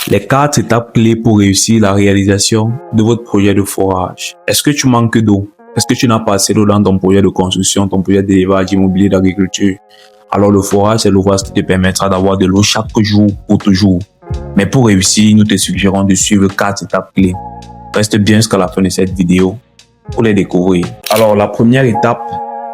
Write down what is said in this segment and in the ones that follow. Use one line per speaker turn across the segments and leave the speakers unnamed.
Les 4 étapes clés pour réussir la réalisation de votre projet de forage. Est-ce que tu manques d'eau? Est-ce que tu n'as pas assez d'eau dans ton projet de construction, ton projet d'élevage immobilier, d'agriculture? Alors le forage, c'est l'ouvrage qui te permettra d'avoir de l'eau chaque jour pour toujours. Mais pour réussir, nous te suggérons de suivre 4 étapes clés. Reste bien jusqu'à la fin de cette vidéo pour les découvrir. Alors la première étape,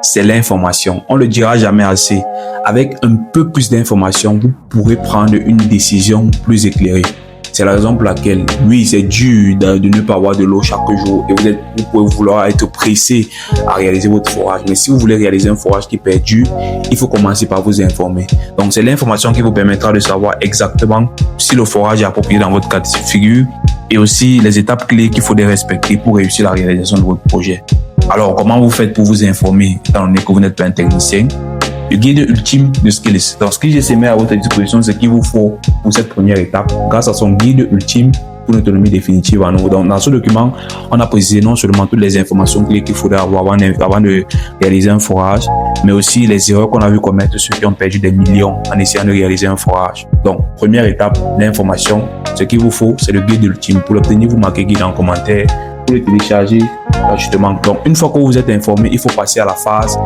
c'est l'information. On ne le dira jamais assez. Avec un peu plus d'informations, vous pourrez prendre une décision plus éclairée. C'est la raison pour laquelle, oui, c'est dur de ne pas avoir de l'eau chaque jour et vous pouvez vouloir être pressé à réaliser votre forage. Mais si vous voulez réaliser un forage qui perdure, il faut commencer par vous informer. Donc, c'est l'information qui vous permettra de savoir exactement si le forage est approprié dans votre cas de figure et aussi les étapes clés qu'il faudrait respecter pour réussir la réalisation de votre projet. Alors, comment vous faites pour vous informer étant donné que vous n'êtes pas un technicien? Le guide ultime de Skillz. Donc, Skillz met à votre disposition ce qu'il vous faut pour cette première étape grâce à son guide ultime pour une autonomie définitive en eau. Donc, dans ce document, on a précisé non seulement toutes les informations clés qu'il faudrait avoir avant de réaliser un forage, mais aussi les erreurs qu'on a vu commettre ceux qui ont perdu des millions en essayant de réaliser un forage. Donc, première étape, l'information. Ce qu'il vous faut, c'est le guide ultime. Pour l'obtenir, vous marquez guide en commentaire. Pour le télécharger gratuitement. Donc, une fois que vous êtes informé, il faut passer à la phase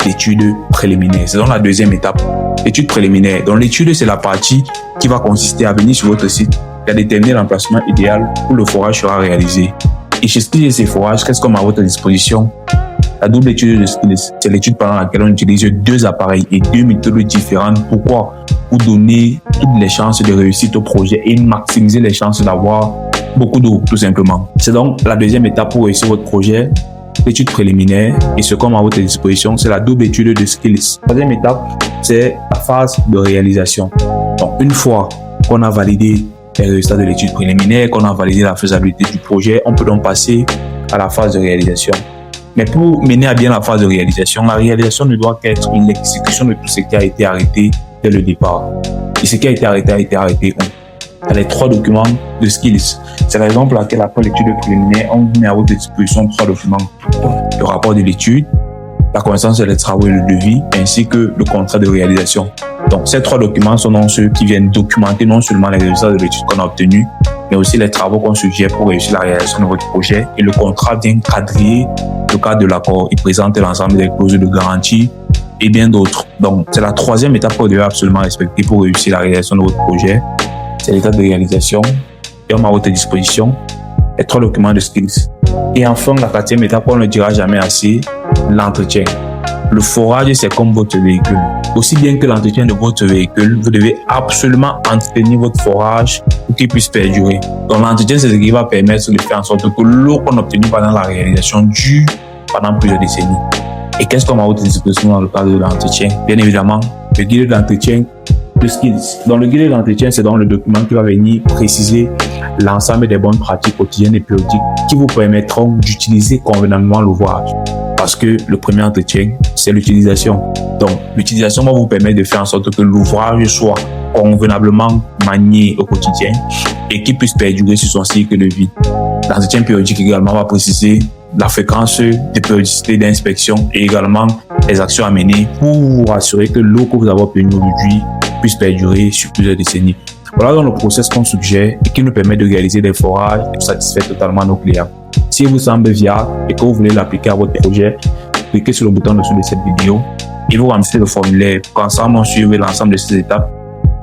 d'études préliminaires. C'est donc la deuxième étape, études préliminaires. Donc, l'étude, c'est la partie qui va consister à venir sur votre site et à déterminer l'emplacement idéal où le forage sera réalisé. Et chez Skillz et ses forages, qu'est-ce qu'on a à votre disposition? La double étude de Skillz, c'est l'étude pendant laquelle on utilise 2 appareils et 2 méthodes différentes. Pourquoi? Pour donner toutes les chances de réussite au projet et maximiser les chances d'avoir beaucoup d'eau, tout simplement. C'est donc la deuxième étape pour réussir votre projet, l'étude préliminaire. Et ce qu'on a à votre disposition, c'est la double étude de Skillz. La troisième étape, c'est la phase de réalisation. Donc, une fois qu'on a validé les résultats de l'étude préliminaire, qu'on a validé la faisabilité du projet, on peut donc passer à la phase de réalisation. Mais pour mener à bien la phase de réalisation, la réalisation ne doit qu'être une exécution de tout ce qui a été arrêté dès le départ. Et ce qui a été arrêté a été arrêté. Dans les 3 documents de Skillz. C'est la raison pour laquelle, après l'étude préliminaire, on met à votre disposition 3 documents. Le rapport de l'étude, la connaissance des travaux et le devis, ainsi que le contrat de réalisation. Donc, ces 3 documents sont donc ceux qui viennent documenter non seulement les résultats de l'étude qu'on a obtenus, mais aussi les travaux qu'on suggère pour réussir la réalisation de votre projet. Et le contrat vient quadriller le cadre de l'accord. Il présente l'ensemble des clauses de garantie et bien d'autres. Donc, c'est la 3e étape que vous devez absolument respecter pour réussir la réalisation de votre projet. C'est l'étape de réalisation et on a à votre disposition les 3 documents de Skillz. Et enfin, la 4e étape, on ne le dira jamais assez, l'entretien. Le forage, c'est comme votre véhicule. Aussi bien que l'entretien de votre véhicule, vous devez absolument entretenir votre forage pour qu'il puisse perdurer. Donc l'entretien, c'est ce qui va permettre de faire en sorte que l'eau qu'on a obtenue pendant la réalisation dure pendant plusieurs décennies. Et qu'est-ce qu'on a à votre disposition dans le cadre de l'entretien? Bien évidemment, le guide d'entretien de Skillz. Dans le guide d'entretien, c'est dans le document qui va venir préciser l'ensemble des bonnes pratiques quotidiennes et périodiques qui vous permettront d'utiliser convenablement l'ouvrage. Parce que le premier entretien, c'est l'utilisation. Donc, l'utilisation va vous permettre de faire en sorte que l'ouvrage soit convenablement manié au quotidien et qu'il puisse perdurer sur son cycle de vie. L'entretien périodique également va préciser la fréquence de périodicité d'inspection et également les actions à mener pour vous assurer que l'eau que vous avez obtenue aujourd'hui puisse perdurer sur plusieurs décennies. Voilà donc le process qu'on suggère et qui nous permet de réaliser des forages et de satisfaire totalement nos clients. Si il vous semble viable et que vous voulez l'appliquer à votre projet, cliquez sur le bouton en dessous de cette vidéo et vous remplissez le formulaire pour qu'ensemble on suive l'ensemble de ces étapes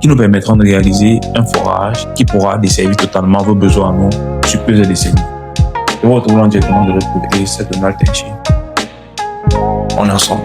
qui nous permettront de réaliser un forage qui pourra desservir totalement vos besoins en eau sur plusieurs décennies. Je vous retrouve directement de l'autre côté, c'est Donald Tenchi. On est ensemble.